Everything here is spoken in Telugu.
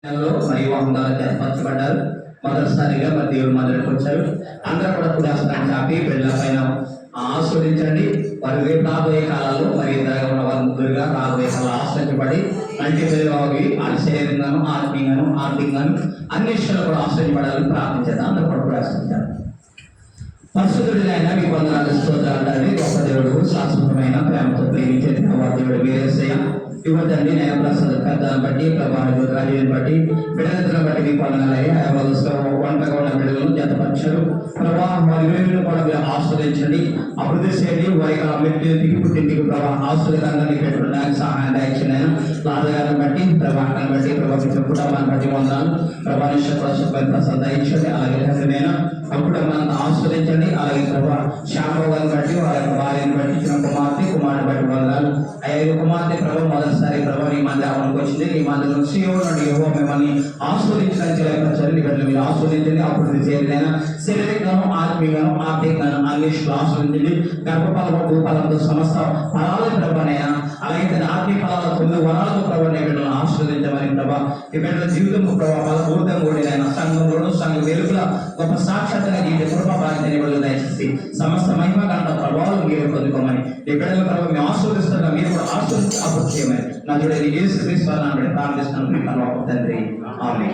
మరియు వాహనాలు ఏర్పరచబడ్డారు. మొదటిసారిగా మరి దేవుడు మొదటికి వచ్చారు. అందరూ కూడా కులాస్తాన్ని చాపి బిడ్డల పైన ఆస్వాదించండి. వారి రేపు రాబోయే కాలాల్లో మరి ఇద్దరుగా ఉన్న వారి ముగ్గురుగా రాబోయే కాలంలో ఆశ్రయించబడి కంటి పిల్లలకి శరీరంగాను ఆర్థికంగాను అన్ని విషయాలు కూడా ఆశ్రయించబడాలని ప్రార్థించేద్దాం. అందరూ కూడా ప్రార్థించారు. పరిశుద్ధుడైన మీ వందనాలు స్తోత్రాలు. గొప్ప దేవుడు శాశ్వతమైన ప్రేమతో ప్రేమించే దేవుడు వీరేశయ్య ఇవ్వదండి. నేను ప్రసాద పెద్దలను బట్టి ప్రభావం రాజుని బట్టి బిడ్డలను బట్టి మీ పొందాలయ్యా. వంటగా ఉన్న బిడ్డలను జతపరిచారు ప్రభావ వారి వేరును కూడా మీరు ఆస్వాదించండి. అభివృద్ధి చేయండి. వారి మెట్టికి పుట్టింటికి ప్రభావ ఆస్వాదికంగా పెట్టుకోవడానికి సహాయం దయచండి. లాదగారిని బట్టి ప్రభావాన్ని బట్టి ప్రభావించిన కుటుంబాన్ని బట్టి వందాలు ప్రభావిత ప్రసాద దయచండి. అలాగే నేను కుటుంబాన్ని ఆస్వాదించండి. అలాగే ప్రభావ శ్యామగారిని బట్టి వారి యొక్క భార్యను బట్టి ఇచ్చిన కుమారుని బట్టి వందాలు. అయ్యా కుమార్తె ప్రభావ మొదటిసారి ప్రభావ ఈ మంది ఆమెకు వచ్చింది. ఈ మంది నుంచి మిమ్మల్ని ఆస్వాదించడానికి బిడ్డలు మీరు ఆస్వాదించండి. అభివృద్ధి చేయండి. శరీరంగాను ఆత్మీయంగాను ఆర్థికంగాను అన్నిషులు ఆస్వాదించండి. గర్భఫలము భూఫలంతో సమస్త ఫలాలు ప్రభానైనా అలాగే తన ఆత్మీయ ఫలాల 9 వరాలతో ప్రభావ బిడ్డలను ఆస్వాదించమని ప్రభావ ఈ బిడ్డల జీవితం ప్రభావాల ఊర్ధం కూడిన సంఘంలోను సంఘ వెలుగుల గొప్ప సాక్షాత్తుగా ఈ కృపా బాధ్యతని బిడ్డలు దయచేసి సమస్త మహిమ గంట ప్రభావాలు మీరు పొందుకోమని ఈ బిడ్డల ప్రభావం మేము ఆస్వాదిస్తున్నా మీరు కూడా ఆస్వాదించి అభివృద్ధి చేయమని నా చూడండి యేసు క్రీస్తు నామమున ప్రార్థిస్తున్నాను తండ్రి. ఆమేన్.